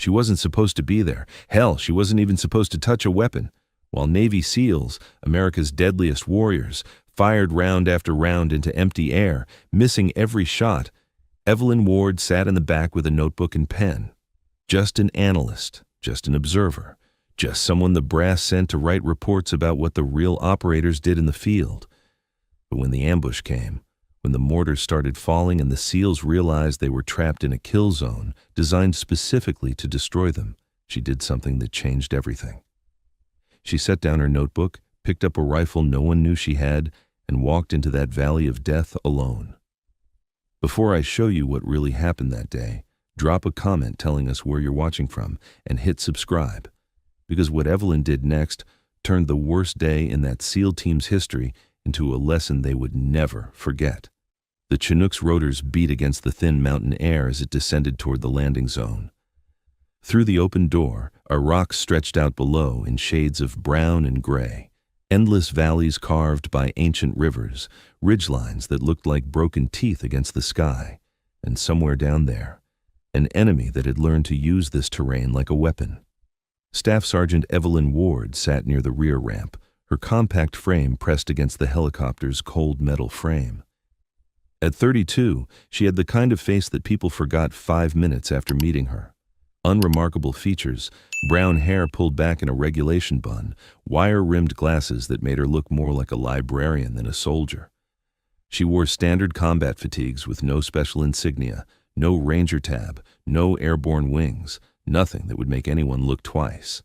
She wasn't supposed to be there. Hell, she wasn't even supposed to touch a weapon. While Navy SEALs, America's deadliest warriors, fired round after round into empty air, missing every shot, Evelyn Ward sat in the back with a notebook and pen. Just an analyst, just an observer, just someone the brass sent to write reports about what the real operators did in the field. But when the ambush came, when the mortars started falling and the SEALs realized they were trapped in a kill zone designed specifically to destroy them, she did something that changed everything. She set down her notebook, picked up a rifle no one knew she had, and walked into that valley of death alone. Before I show you what really happened that day, drop a comment telling us where you're watching from and hit subscribe, because what Evelyn did next turned the worst day in that SEAL team's history into a lesson they would never forget. The Chinook's rotors beat against the thin mountain air as it descended toward the landing zone. Through the open door, a rock stretched out below in shades of brown and gray, endless valleys carved by ancient rivers, ridgelines that looked like broken teeth against the sky, and somewhere down there, an enemy that had learned to use this terrain like a weapon. Staff Sergeant Evelyn Ward sat near the rear ramp, her compact frame pressed against the helicopter's cold metal frame. At 32, she had the kind of face that people forgot 5 minutes after meeting her. Unremarkable features, brown hair pulled back in a regulation bun, wire-rimmed glasses that made her look more like a librarian than a soldier. She wore standard combat fatigues with no special insignia, no ranger tab, no airborne wings, nothing that would make anyone look twice.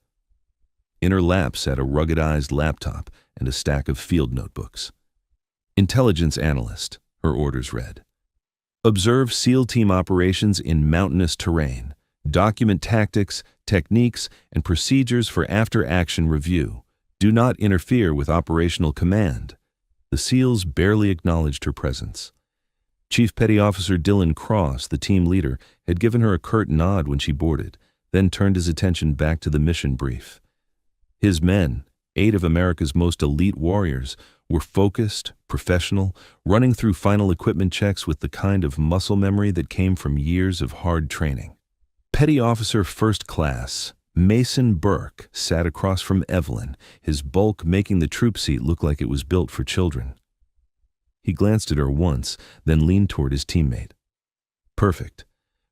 In her lap sat a ruggedized laptop and a stack of field notebooks. Intelligence analyst, her orders read. Observe SEAL team operations in mountainous terrain. Document tactics, techniques, and procedures for after-action review. Do not interfere with operational command. The SEALs barely acknowledged her presence. Chief Petty Officer Dylan Cross, the team leader, had given her a curt nod when she boarded, then turned his attention back to the mission brief. His men, 8 of America's most elite warriors, were focused, professional, running through final equipment checks with the kind of muscle memory that came from years of hard training. Petty Officer First Class Mason Burke sat across from Evelyn, his bulk making the troop seat look like it was built for children. He glanced at her once, then leaned toward his teammate. Perfect.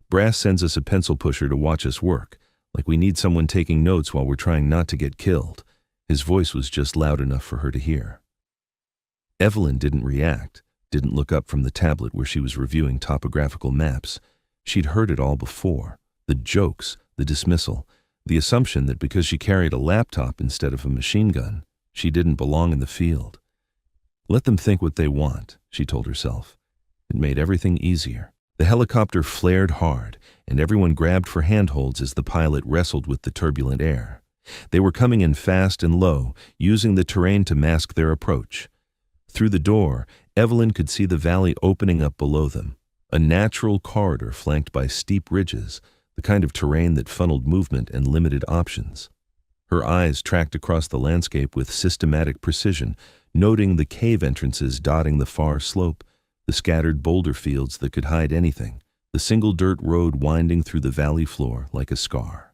Brass sends us a pencil pusher to watch us work, like we need someone taking notes while we're trying not to get killed. His voice was just loud enough for her to hear. Evelyn didn't react, didn't look up from the tablet where she was reviewing topographical maps. She'd heard it all before. The jokes, the dismissal, the assumption that because she carried a laptop instead of a machine gun, she didn't belong in the field. Let them think what they want, she told herself. It made everything easier. The helicopter flared hard, and everyone grabbed for handholds as the pilot wrestled with the turbulent air. They were coming in fast and low, using the terrain to mask their approach. Through the door, Evelyn could see the valley opening up below them, a natural corridor flanked by steep ridges, the kind of terrain that funneled movement and limited options. Her eyes tracked across the landscape with systematic precision, noting the cave entrances dotting the far slope, the scattered boulder fields that could hide anything, the single dirt road winding through the valley floor like a scar.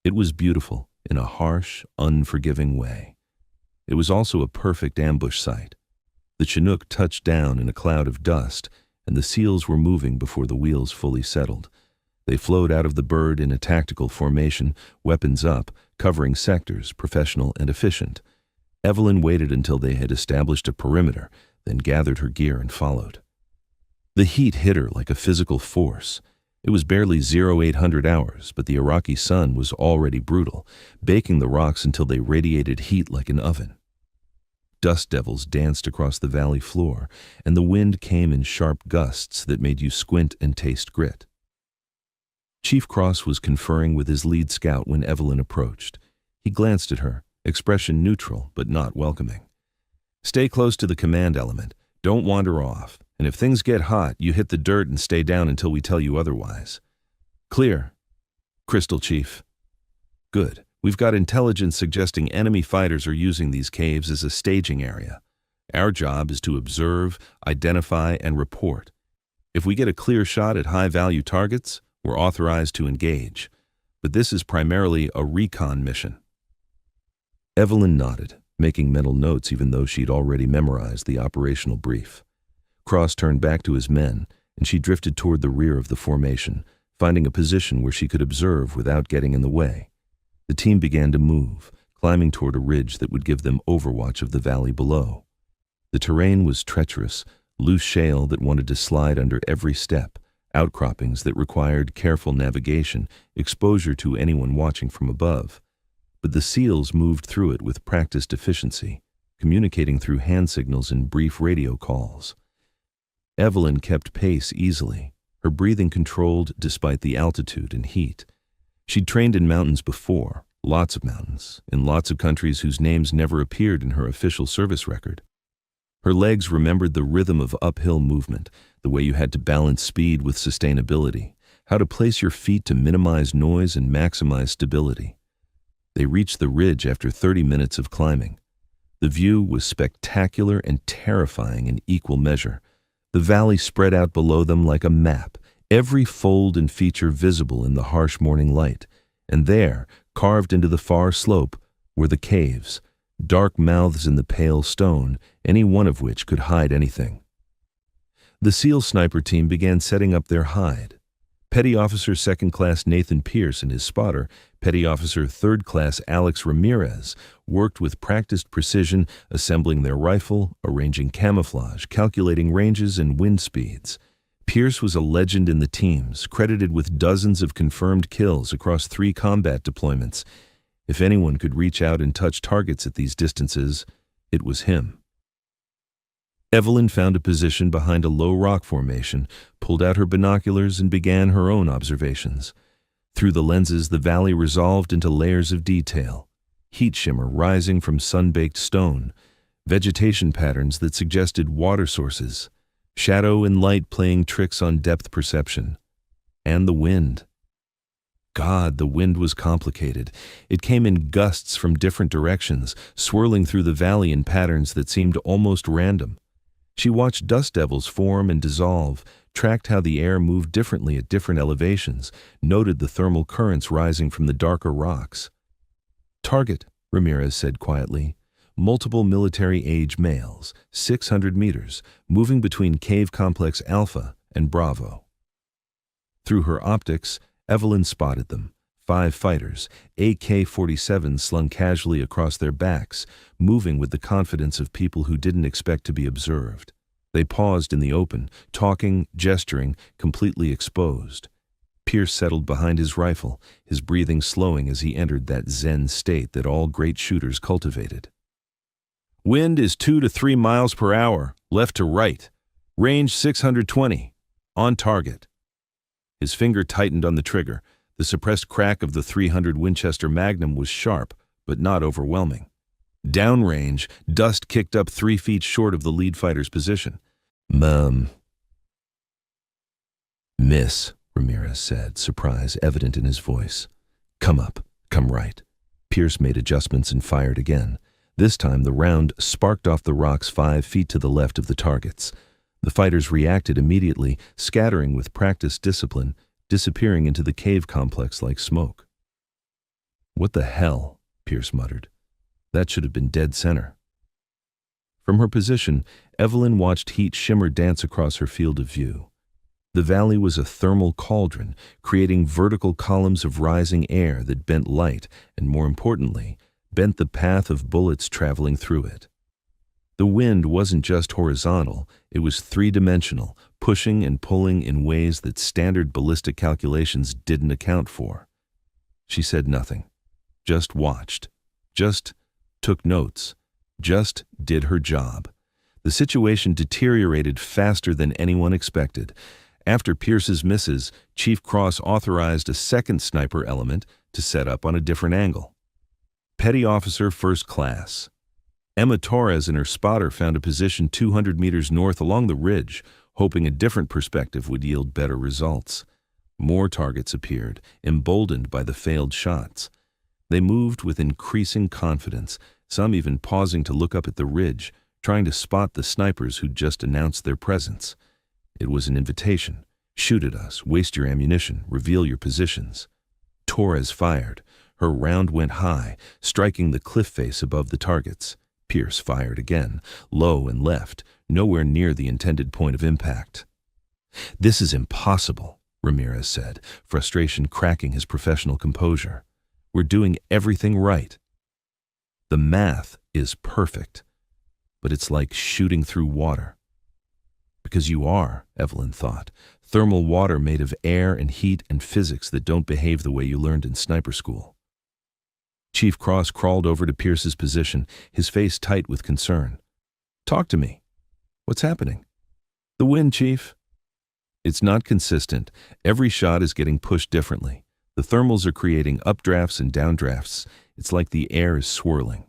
It was beautiful in a harsh, unforgiving way. It was also a perfect ambush site. The Chinook touched down in a cloud of dust, and the SEALs were moving before the wheels fully settled. They flowed out of the bird in a tactical formation, weapons up, covering sectors, professional and efficient. Evelyn waited until they had established a perimeter, then gathered her gear and followed. The heat hit her like a physical force. It was barely 0800 hours, but the Iraqi sun was already brutal, baking the rocks until they radiated heat like an oven. Dust devils danced across the valley floor, and the wind came in sharp gusts that made you squint and taste grit. Chief Cross was conferring with his lead scout when Evelyn approached. He glanced at her, expression neutral but not welcoming. Stay close to the command element. Don't wander off. And if things get hot, you hit the dirt and stay down until we tell you otherwise. Clear. Crystal, Chief. Good. We've got intelligence suggesting enemy fighters are using these caves as a staging area. Our job is to observe, identify, and report. If we get a clear shot at high-value targets, we're authorized to engage. but this is primarily a recon mission." Evelyn nodded, making mental notes even though she'd already memorized the operational brief. Cross turned back to his men, and she drifted toward the rear of the formation, finding a position where she could observe without getting in the way. The team began to move, climbing toward a ridge that would give them overwatch of the valley below. The terrain was treacherous, loose shale that wanted to slide under every step, outcroppings that required careful navigation, exposure to anyone watching from above. But the SEALs moved through it with practiced efficiency, communicating through hand signals and brief radio calls. Evelyn kept pace easily, her breathing controlled despite the altitude and heat. She'd trained in mountains before, lots of mountains, in lots of countries whose names never appeared in her official service record. Her legs remembered the rhythm of uphill movement, the way you had to balance speed with sustainability, how to place your feet to minimize noise and maximize stability. They reached the ridge after 30 minutes of climbing. The view was spectacular and terrifying in equal measure. The valley spread out below them like a map, every fold and feature visible in the harsh morning light. And there, carved into the far slope, were the caves, dark mouths in the pale stone, any one of which could hide anything. The SEAL sniper team began setting up their hide. Petty Officer 2nd Class Nathan Pierce and his spotter, Petty Officer 3rd Class Alex Ramirez, worked with practiced precision, assembling their rifle, arranging camouflage, calculating ranges and wind speeds. Pierce was a legend in the teams, credited with dozens of confirmed kills across 3 combat deployments. If anyone could reach out and touch targets at these distances, it was him. Evelyn found a position behind a low rock formation, pulled out her binoculars, and began her own observations. Through the lenses, the valley resolved into layers of detail, heat shimmer rising from sun-baked stone, vegetation patterns that suggested water sources, shadow and light playing tricks on depth perception, and the wind. God, the wind was complicated. It came in gusts from different directions, swirling through the valley in patterns that seemed almost random. She watched dust devils form and dissolve, tracked how the air moved differently at different elevations, noted the thermal currents rising from the darker rocks. "Target," Ramirez said quietly. "Multiple military-age males, 600 meters, moving between Cave Complex Alpha and Bravo." Through her optics, Evelyn spotted them. 5 fighters, AK-47s slung casually across their backs, moving with the confidence of people who didn't expect to be observed. They paused in the open, talking, gesturing, completely exposed. Pierce settled behind his rifle, his breathing slowing as he entered that zen state that all great shooters cultivated. "Wind is 2 to 3 miles per hour, left to right. Range 620. On target." His finger tightened on the trigger. The suppressed crack of the .300 Winchester Magnum was sharp, but not overwhelming. Downrange, dust kicked up 3 feet short of the lead fighter's position. "Miss," Ramirez said, surprise evident in his voice. "Come up, come right." Pierce made adjustments and fired again. This time the round sparked off the rocks 5 feet to the left of the targets. The fighters reacted immediately, scattering with practiced discipline, disappearing into the cave complex like smoke. "What the hell?" Pierce muttered. "That should have been dead center." From her position, Evelyn watched heat shimmer dance across her field of view. The valley was a thermal cauldron, creating vertical columns of rising air that bent light and, more importantly, bent the path of bullets traveling through it. The wind wasn't just horizontal, it was 3-dimensional, pushing and pulling in ways that standard ballistic calculations didn't account for. She said nothing, just watched, just took notes, just did her job. The situation deteriorated faster than anyone expected. After Pierce's misses, Chief Cross authorized a second sniper element to set up on a different angle. Petty Officer 1st Class Emma Torres and her spotter found a position 200 meters north along the ridge, hoping a different perspective would yield better results. More targets appeared, emboldened by the failed shots. They moved with increasing confidence, some even pausing to look up at the ridge, trying to spot the snipers who'd just announced their presence. It was an invitation. Shoot at us, waste your ammunition, reveal your positions. Torres fired. Her round went high, striking the cliff face above the targets. Pierce fired again, low and left, nowhere near the intended point of impact. "This is impossible," Ramirez said, frustration cracking his professional composure. "We're doing everything right. The math is perfect, but it's like shooting through water." Because you are, Evelyn thought, thermal water made of air and heat and physics that don't behave the way you learned in sniper school. Chief Cross crawled over to Pierce's position, his face tight with concern. "Talk to me. What's happening?" "The wind, Chief." "It's not consistent. Every shot is getting pushed differently. The thermals are creating updrafts and downdrafts. It's like the air is swirling."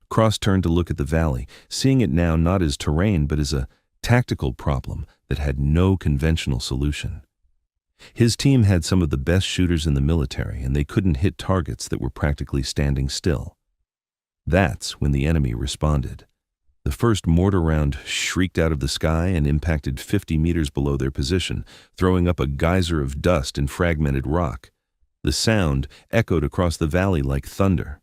Cross turned to look at the valley, seeing it now not as terrain but as a tactical problem that had no conventional solution. His team had some of the best shooters in the military, and they couldn't hit targets that were practically standing still. That's when the enemy responded. The first mortar round shrieked out of the sky and impacted 50 meters below their position, throwing up a geyser of dust and fragmented rock. The sound echoed across the valley like thunder.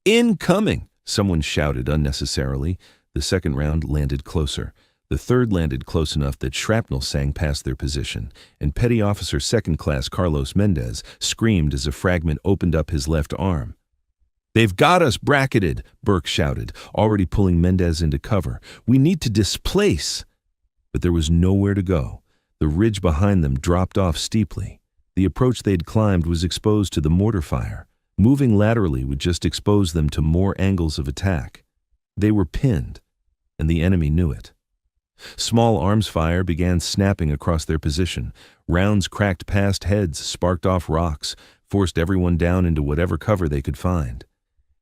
"Incoming!" someone shouted unnecessarily. The second round landed closer. The third landed close enough that shrapnel sang past their position, and Petty Officer Second Class Carlos Mendez screamed as a fragment opened up his left arm. "They've got us bracketed," Burke shouted, already pulling Mendez into cover. "We need to displace." But there was nowhere to go. The ridge behind them dropped off steeply. The approach they'd climbed was exposed to the mortar fire. Moving laterally would just expose them to more angles of attack. They were pinned, and the enemy knew it. Small arms fire began snapping across their position. Rounds cracked past heads, sparked off rocks, forced everyone down into whatever cover they could find.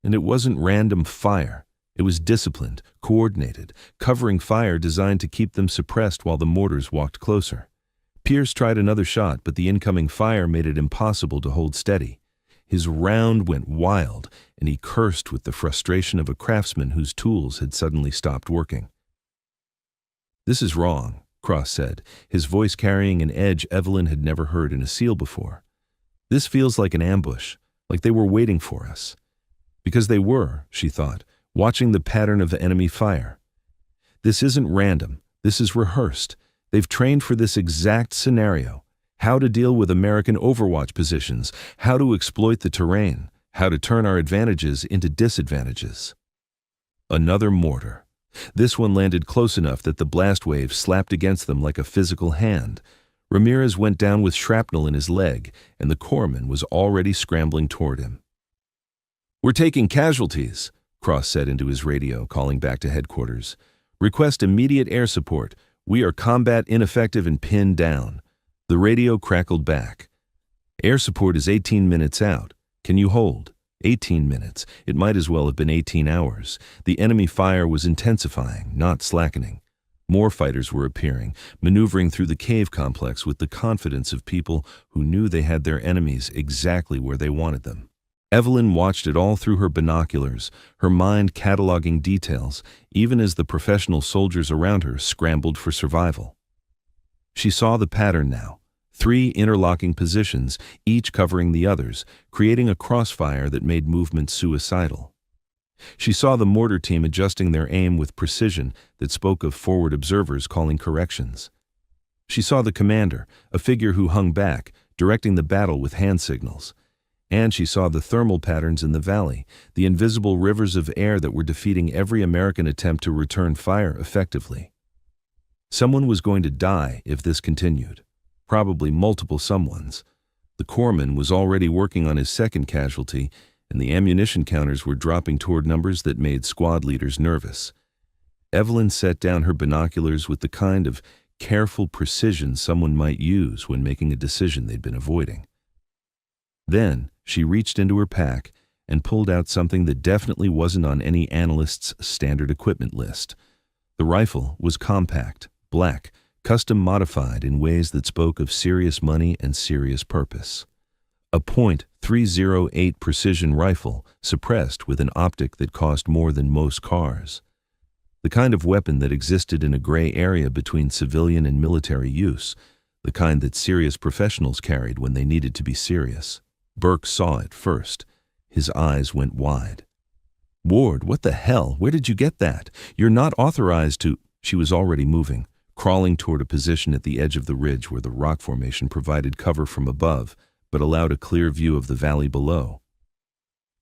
And it wasn't random fire. It was disciplined, coordinated, covering fire designed to keep them suppressed while the mortars walked closer. Pierce tried another shot, but the incoming fire made it impossible to hold steady. His round went wild, and he cursed with the frustration of a craftsman whose tools had suddenly stopped working. "This is wrong," Cross said, his voice carrying an edge Evelyn had never heard in a SEAL before. "This feels like an ambush, like they were waiting for us." Because they were, she thought, watching the pattern of enemy fire. This isn't random. This is rehearsed. They've trained for this exact scenario. How to deal with American overwatch positions, how to exploit the terrain, how to turn our advantages into disadvantages. Another mortar. This one landed close enough that the blast wave slapped against them like a physical hand. Ramirez went down with shrapnel in his leg, and the corpsman was already scrambling toward him. "We're taking casualties," Cross said into his radio, calling back to headquarters. "Request immediate air support. We are combat ineffective and pinned down." The radio crackled back. "Air support is 18 minutes out. Can you hold?" 18 minutes. It might as well have been 18 hours. The enemy fire was intensifying, not slackening. More fighters were appearing, maneuvering through the cave complex with the confidence of people who knew they had their enemies exactly where they wanted them. Evelyn watched it all through her binoculars, her mind cataloging details, even as the professional soldiers around her scrambled for survival. She saw the pattern now. 3 interlocking positions, each covering the others, creating a crossfire that made movement suicidal. She saw the mortar team adjusting their aim with precision that spoke of forward observers calling corrections. She saw the commander, a figure who hung back, directing the battle with hand signals. And she saw the thermal patterns in the valley, the invisible rivers of air that were defeating every American attempt to return fire effectively. Someone was going to die if this continued. Probably multiple someones. The corpsman was already working on his second casualty, and the ammunition counters were dropping toward numbers that made squad leaders nervous. Evelyn set down her binoculars with the kind of careful precision someone might use when making a decision they'd been avoiding. Then she reached into her pack and pulled out something that definitely wasn't on any analyst's standard equipment list. The rifle was compact, black, custom modified in ways that spoke of serious money and serious purpose. A .308 precision rifle suppressed with an optic that cost more than most cars. The kind of weapon that existed in a gray area between civilian and military use, the kind that serious professionals carried when they needed to be serious. Burke saw it first. His eyes went wide. "Ward, what the hell? Where did you get that? You're not authorized to—" She was already moving, crawling toward a position at the edge of the ridge where the rock formation provided cover from above, but allowed a clear view of the valley below.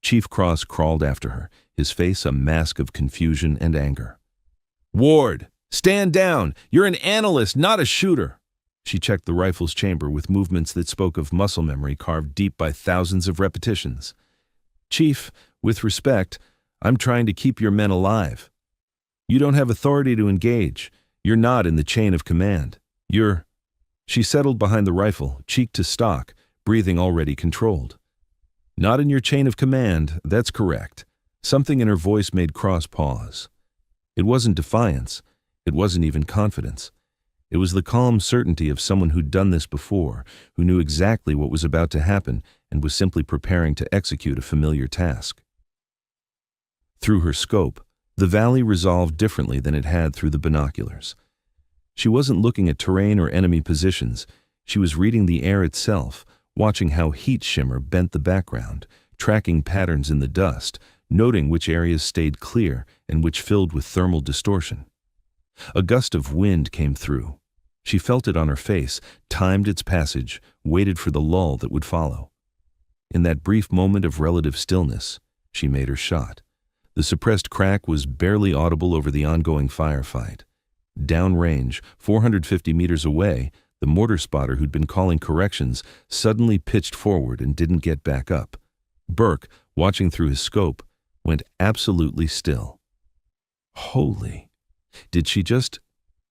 Chief Cross crawled after her, his face a mask of confusion and anger. "Ward, stand down! You're an analyst, not a shooter!" She checked the rifle's chamber with movements that spoke of muscle memory carved deep by thousands of repetitions. "Chief, with respect, I'm trying to keep your men alive. You don't have authority to engage. You're not in the chain of command. You're—" She settled behind the rifle, cheek to stock, breathing already controlled. "Not in your chain of command, that's correct." Something in her voice made Cross pause. It wasn't defiance. It wasn't even confidence. It was the calm certainty of someone who'd done this before, who knew exactly what was about to happen and was simply preparing to execute a familiar task. Through her scope, the valley resolved differently than it had through the binoculars. She wasn't looking at terrain or enemy positions. She was reading the air itself, watching how heat shimmer bent the background, tracking patterns in the dust, noting which areas stayed clear and which filled with thermal distortion. A gust of wind came through. She felt it on her face, timed its passage, waited for the lull that would follow. In that brief moment of relative stillness, she made her shot. The suppressed crack was barely audible over the ongoing firefight. Downrange, 450 meters away, the mortar spotter who'd been calling corrections suddenly pitched forward and didn't get back up. Burke, watching through his scope, went absolutely still. Holy! Did she just—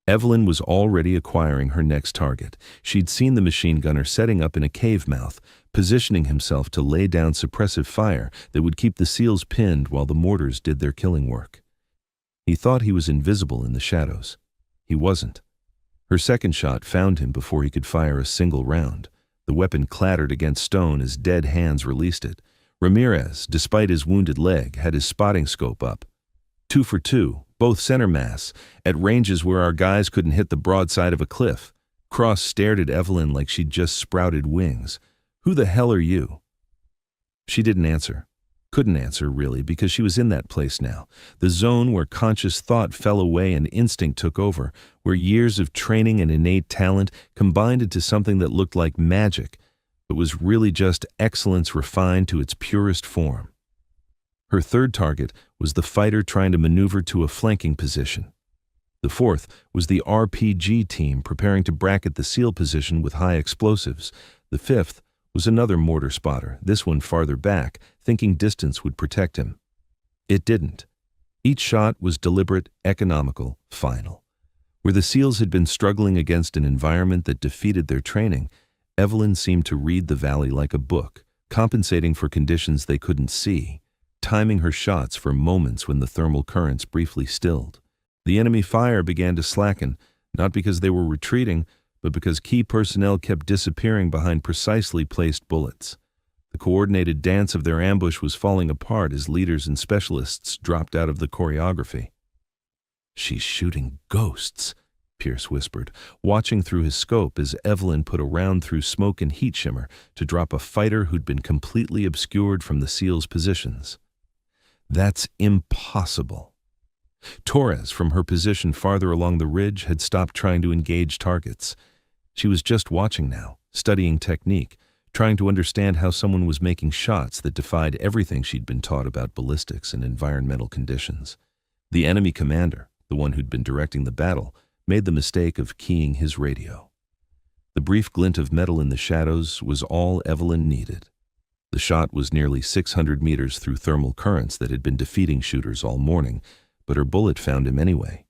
Evelyn was already acquiring her next target. She'd seen the machine gunner setting up in a cave mouth, positioning himself to lay down suppressive fire that would keep the SEALs pinned while the mortars did their killing work. He thought he was invisible in the shadows. He wasn't. Her second shot found him before he could fire a single round. The weapon clattered against stone as dead hands released it. Ramirez, despite his wounded leg, had his spotting scope up. 2 for 2, both center mass, at ranges where our guys couldn't hit the broadside of a cliff. Cross stared at Evelyn like she'd just sprouted wings. "Who the hell are you?" She didn't answer. Couldn't answer, really, because she was in that place now. The zone where conscious thought fell away and instinct took over, where years of training and innate talent combined into something that looked like magic, but was really just excellence refined to its purest form. Her third target was the fighter trying to maneuver to a flanking position. The fourth was the RPG team preparing to bracket the SEAL position with high explosives. The fifth was another mortar spotter, this one farther back, thinking distance would protect him. It didn't. Each shot was deliberate, economical, final. Where the SEALs had been struggling against an environment that defeated their training, Evelyn seemed to read the valley like a book, compensating for conditions they couldn't see, timing her shots for moments when the thermal currents briefly stilled. The enemy fire began to slacken, not because they were retreating, but because key personnel kept disappearing behind precisely placed bullets. The coordinated dance of their ambush was falling apart as leaders and specialists dropped out of the choreography. "She's shooting ghosts," Pierce whispered, watching through his scope as Evelyn put a round through smoke and heat shimmer to drop a fighter who'd been completely obscured from the SEALs' positions. "That's impossible." Torres, from her position farther along the ridge, had stopped trying to engage targets. She was just watching now, studying technique, trying to understand how someone was making shots that defied everything she'd been taught about ballistics and environmental conditions. The enemy commander, the one who'd been directing the battle, made the mistake of keying his radio. The brief glint of metal in the shadows was all Evelyn needed. The shot was nearly 600 meters through thermal currents that had been defeating shooters all morning, but her bullet found him anyway.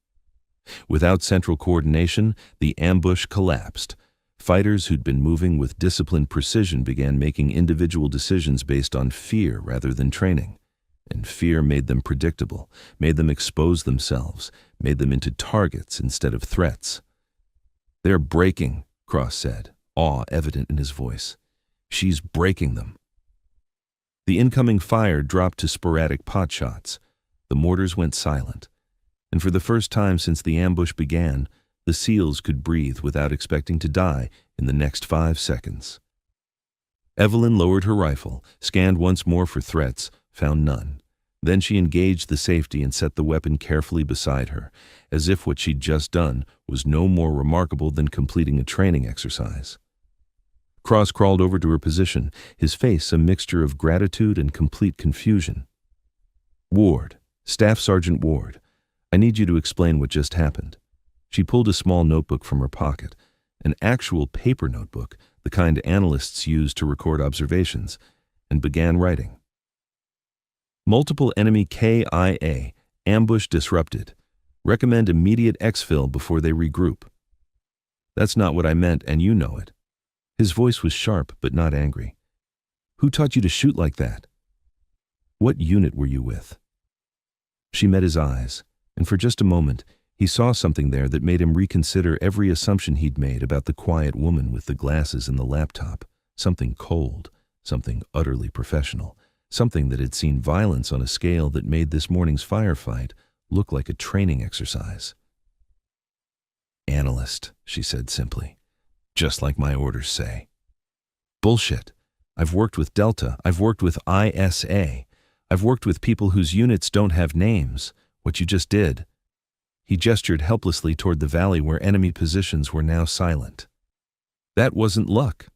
Without central coordination, the ambush collapsed. Fighters who'd been moving with disciplined precision began making individual decisions based on fear rather than training. And fear made them predictable, made them expose themselves, made them into targets instead of threats. "They're breaking," Cross said, awe evident in his voice. "She's breaking them." The incoming fire dropped to sporadic pot shots. The mortars went silent. And for the first time since the ambush began, the SEALs could breathe without expecting to die in the next 5 seconds. Evelyn lowered her rifle, scanned once more for threats, found none. Then she engaged the safety and set the weapon carefully beside her, as if what she'd just done was no more remarkable than completing a training exercise. Cross crawled over to her position, his face a mixture of gratitude and complete confusion. "Ward, Staff Sergeant Ward, I need you to explain what just happened." She pulled a small notebook from her pocket, an actual paper notebook, the kind analysts use to record observations, and began writing. "Multiple enemy KIA, ambush disrupted. Recommend immediate exfil before they regroup." "That's not what I meant, and you know it." His voice was sharp but not angry. "Who taught you to shoot like that? What unit were you with?" She met his eyes, and for just a moment, he saw something there that made him reconsider every assumption he'd made about the quiet woman with the glasses and the laptop. Something cold, something utterly professional, something that had seen violence on a scale that made this morning's firefight look like a training exercise. "Analyst," she said simply. "Just like my orders say." "Bullshit. I've worked with Delta. I've worked with ISA. I've worked with people whose units don't have names. What you just did." He gestured helplessly toward the valley where enemy positions were now silent. "That wasn't luck.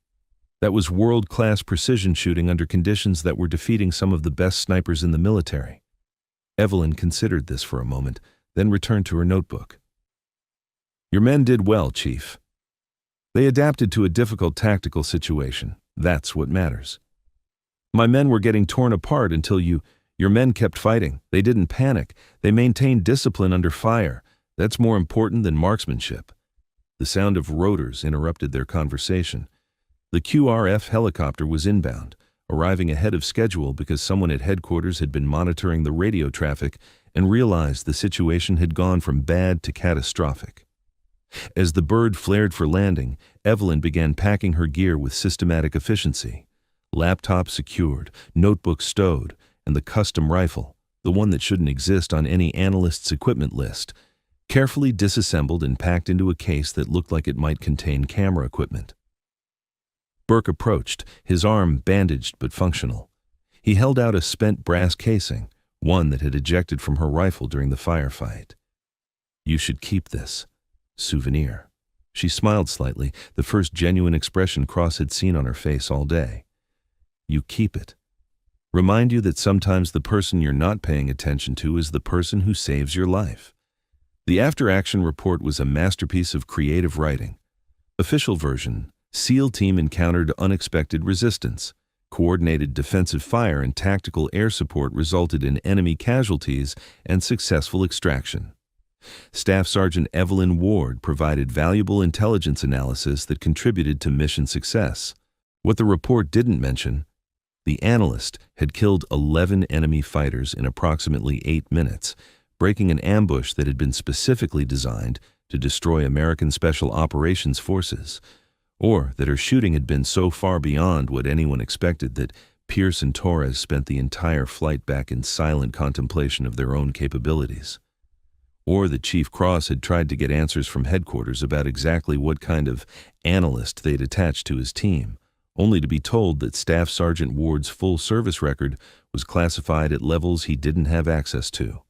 That was world-class precision shooting under conditions that were defeating some of the best snipers in the military." Evelyn considered this for a moment, then returned to her notebook. "Your men did well, Chief. They adapted to a difficult tactical situation. That's what matters. My men were getting torn apart until your men kept fighting. They didn't panic. They maintained discipline under fire. That's more important than marksmanship." The sound of rotors interrupted their conversation. The QRF helicopter was inbound, arriving ahead of schedule because someone at headquarters had been monitoring the radio traffic and realized the situation had gone from bad to catastrophic. As the bird flared for landing, Evelyn began packing her gear with systematic efficiency. Laptop secured, notebook stowed, and the custom rifle, the one that shouldn't exist on any analyst's equipment list, carefully disassembled and packed into a case that looked like it might contain camera equipment. Burke approached, his arm bandaged but functional. He held out a spent brass casing, one that had ejected from her rifle during the firefight. "You should keep this. Souvenir." She smiled slightly, the first genuine expression Cross had seen on her face all day. "You keep it. Remind you that sometimes the person you're not paying attention to is the person who saves your life." The after-action report was a masterpiece of creative writing. Official version: SEAL team encountered unexpected resistance. Coordinated defensive fire and tactical air support resulted in enemy casualties and successful extraction. Staff Sergeant Evelyn Ward provided valuable intelligence analysis that contributed to mission success. What the report didn't mention: the analyst had killed 11 enemy fighters in approximately 8 minutes, breaking an ambush that had been specifically designed to destroy American Special Operations Forces, or that her shooting had been so far beyond what anyone expected that Pierce and Torres spent the entire flight back in silent contemplation of their own capabilities. Or that Chief Cross had tried to get answers from headquarters about exactly what kind of analyst they'd attached to his team, only to be told that Staff Sergeant Ward's full service record was classified at levels he didn't have access to.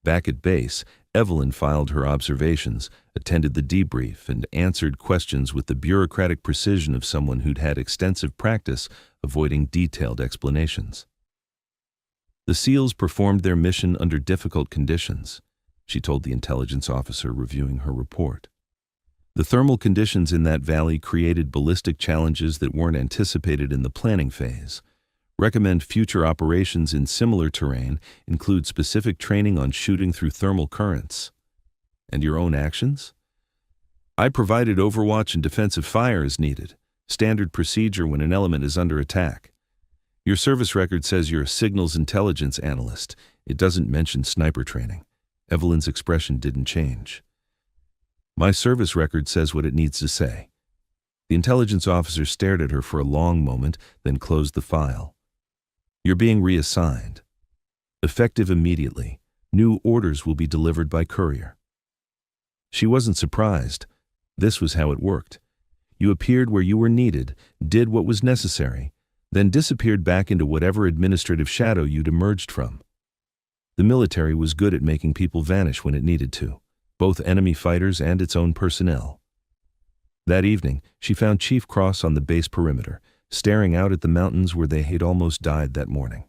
Back at base, Evelyn filed her observations, attended the debrief, and answered questions with the bureaucratic precision of someone who'd had extensive practice avoiding detailed explanations. The SEALs performed their mission under difficult conditions, she told the intelligence officer reviewing her report. The thermal conditions in that valley created ballistic challenges that weren't anticipated in the planning phase. Recommend future operations in similar terrain include specific training on shooting through thermal currents. And your own actions? I provided overwatch and defensive fire as needed, standard procedure when an element is under attack. Your service record says you're a signals intelligence analyst. It doesn't mention sniper training. Evelyn's expression didn't change. My service record says what it needs to say. The intelligence officer stared at her for a long moment, then closed the file. You're being reassigned. Effective immediately. New orders will be delivered by courier. She wasn't surprised. This was how it worked. You appeared where you were needed, did what was necessary, then disappeared back into whatever administrative shadow you'd emerged from. The military was good at making people vanish when it needed to, both enemy fighters and its own personnel. That evening, she found Chief Cross on the base perimeter, staring out at the mountains where they had almost died that morning.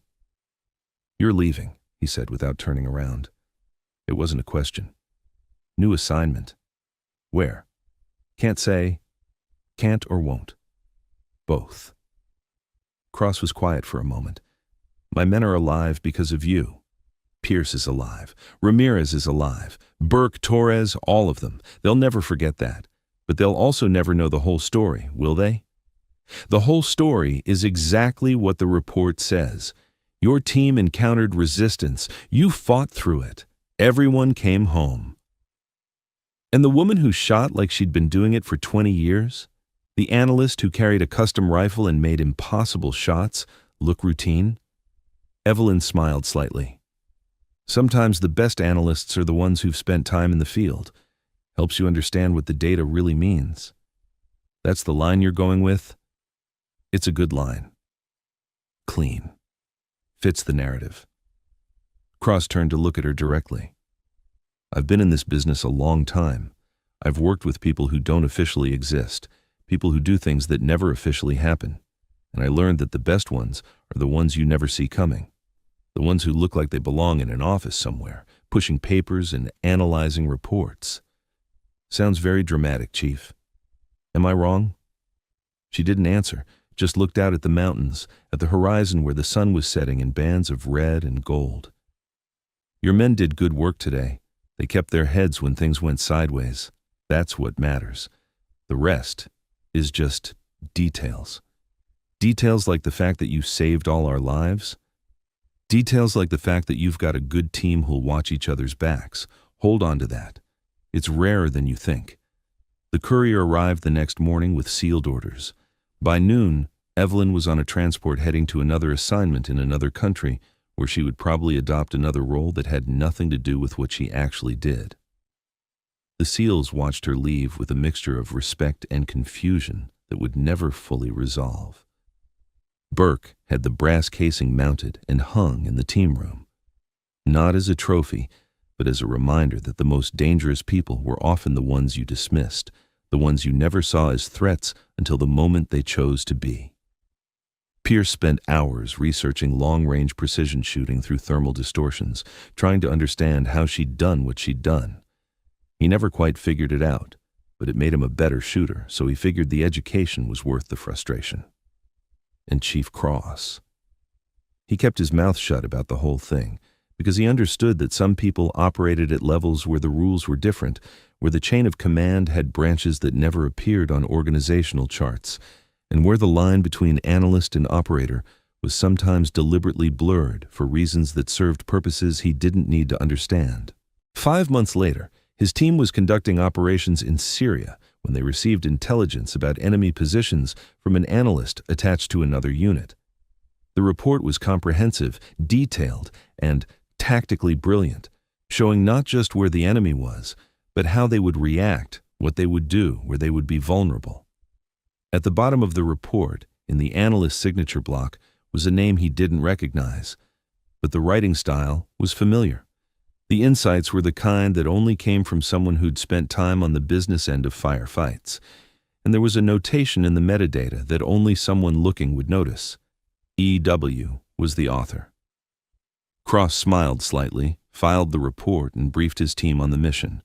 "You're leaving," he said without turning around. It wasn't a question. "New assignment." "Where?" "Can't say. Can't or won't." "Both." Cross was quiet for a moment. "My men are alive because of you. Pierce is alive. Ramirez is alive. Burke, Torres, all of them. They'll never forget that. But they'll also never know the whole story, will they? The whole story is exactly what the report says. Your team encountered resistance. You fought through it. Everyone came home. And the woman who shot like she'd been doing it for 20 years? The analyst who carried a custom rifle and made impossible shots look routine?" Evelyn smiled slightly. "Sometimes the best analysts are the ones who've spent time in the field. Helps you understand what the data really means." "That's the line you're going with?" "It's a good line. Clean. Fits the narrative." Cross turned to look at her directly. "I've been in this business a long time. I've worked with people who don't officially exist, people who do things that never officially happen. And I learned that the best ones are the ones you never see coming. The ones who look like they belong in an office somewhere, pushing papers and analyzing reports." "Sounds very dramatic, Chief. Am I wrong?" She didn't answer, just looked out at the mountains, at the horizon where the sun was setting in bands of red and gold. "Your men did good work today. They kept their heads when things went sideways. That's what matters. The rest is just details. Details like the fact that you saved all our lives. Details like the fact that you've got a good team who'll watch each other's backs. Hold on to that. It's rarer than you think." The courier arrived the next morning with sealed orders. By noon, Evelyn was on a transport heading to another assignment in another country where she would probably adopt another role that had nothing to do with what she actually did. The SEALs watched her leave with a mixture of respect and confusion that would never fully resolve. Burke had the brass casing mounted and hung in the team room, not as a trophy, but as a reminder that the most dangerous people were often the ones you dismissed, the ones you never saw as threats until the moment they chose to be. Pierce spent hours researching long-range precision shooting through thermal distortions, trying to understand how she'd done what she'd done. He never quite figured it out, but it made him a better shooter, so he figured the education was worth the frustration. And Chief Cross. He kept his mouth shut about the whole thing, because he understood that some people operated at levels where the rules were different, where the chain of command had branches that never appeared on organizational charts, and where the line between analyst and operator was sometimes deliberately blurred for reasons that served purposes he didn't need to understand. 5 months later, his team was conducting operations in Syria when they received intelligence about enemy positions from an analyst attached to another unit. The report was comprehensive, detailed, and tactically brilliant, showing not just where the enemy was, but how they would react, what they would do, where they would be vulnerable. At the bottom of the report, in the analyst's signature block, was a name he didn't recognize, but the writing style was familiar. The insights were the kind that only came from someone who'd spent time on the business end of firefights, and there was a notation in the metadata that only someone looking would notice. E.W. was the author. Cross smiled slightly, filed the report, and briefed his team on the mission.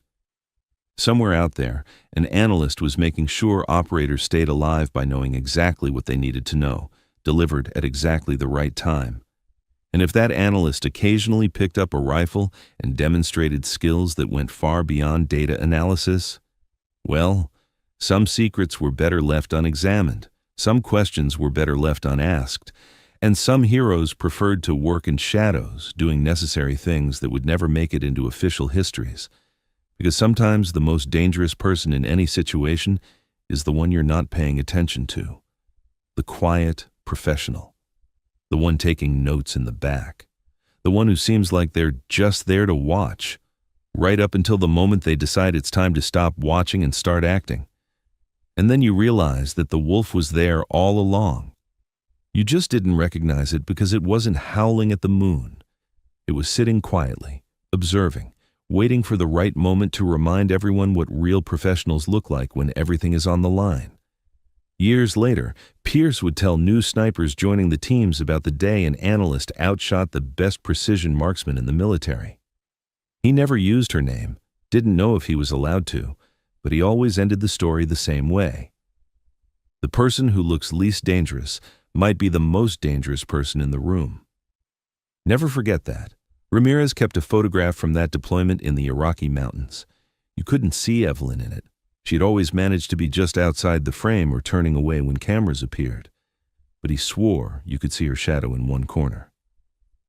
Somewhere out there, an analyst was making sure operators stayed alive by knowing exactly what they needed to know, delivered at exactly the right time. And if that analyst occasionally picked up a rifle and demonstrated skills that went far beyond data analysis, well, some secrets were better left unexamined, some questions were better left unasked, and some heroes preferred to work in shadows, doing necessary things that would never make it into official histories. Because sometimes the most dangerous person in any situation is the one you're not paying attention to. The quiet professional. The one taking notes in the back. The one who seems like they're just there to watch, right up until the moment they decide it's time to stop watching and start acting. And then you realize that the wolf was there all along. You just didn't recognize it because it wasn't howling at the moon. It was sitting quietly, observing, waiting for the right moment to remind everyone what real professionals look like when everything is on the line. Years later, Pierce would tell new snipers joining the teams about the day an analyst outshot the best precision marksman in the military. He never used her name, didn't know if he was allowed to, but he always ended the story the same way. The person who looks least dangerous might be the most dangerous person in the room. Never forget that. Ramirez kept a photograph from that deployment in the Iraqi mountains. You couldn't see Evelyn in it. She'd always managed to be just outside the frame or turning away when cameras appeared. But he swore you could see her shadow in one corner.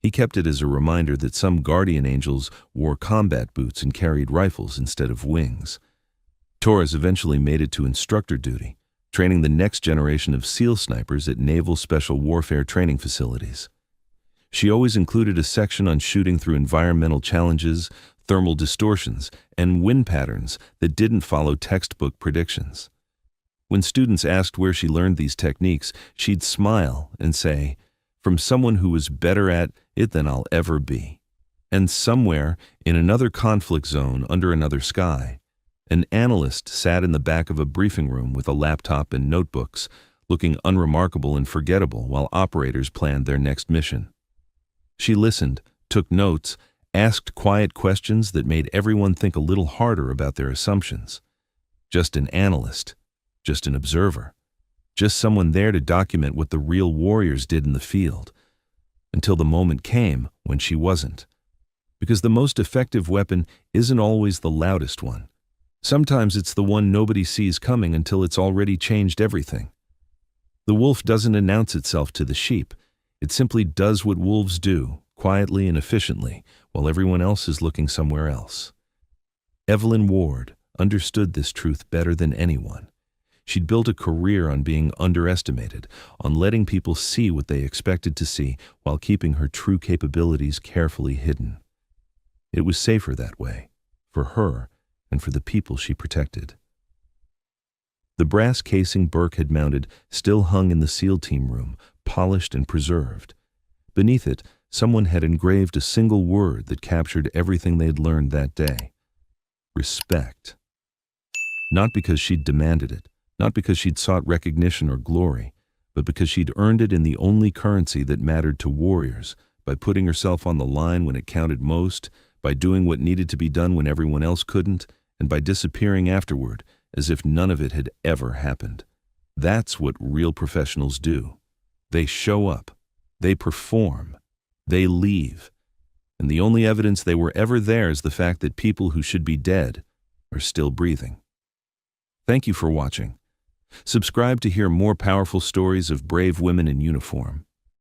He kept it as a reminder that some guardian angels wore combat boots and carried rifles instead of wings. Torres eventually made it to instructor duty, training the next generation of SEAL snipers at Naval Special Warfare training facilities. She always included a section on shooting through environmental challenges, thermal distortions, and wind patterns that didn't follow textbook predictions. When students asked where she learned these techniques, she'd smile and say, "From someone who was better at it than I'll ever be." And somewhere, in another conflict zone under another sky, an analyst sat in the back of a briefing room with a laptop and notebooks, looking unremarkable and forgettable while operators planned their next mission. She listened, took notes, asked quiet questions that made everyone think a little harder about their assumptions. Just an analyst, just an observer, just someone there to document what the real warriors did in the field, until the moment came when she wasn't. Because the most effective weapon isn't always the loudest one. Sometimes it's the one nobody sees coming until it's already changed everything. The wolf doesn't announce itself to the sheep. It simply does what wolves do, quietly and efficiently, while everyone else is looking somewhere else. Evelyn Ward understood this truth better than anyone. She'd built a career on being underestimated, on letting people see what they expected to see while keeping her true capabilities carefully hidden. It was safer that way, for her and for the people she protected. The brass casing Burke had mounted still hung in the SEAL team room, polished and preserved. Beneath it, someone had engraved a single word that captured everything they'd learned that day. Respect. Not because she'd demanded it, not because she'd sought recognition or glory, but because she'd earned it in the only currency that mattered to warriors, by putting herself on the line when it counted most, by doing what needed to be done when everyone else couldn't, and by disappearing afterward as if none of it had ever happened. That's what real professionals do. They show up, they perform, they leave, and the only evidence they were ever there is the fact that people who should be dead are still breathing. Thank you for watching. Subscribe to hear more powerful stories of brave women in uniform.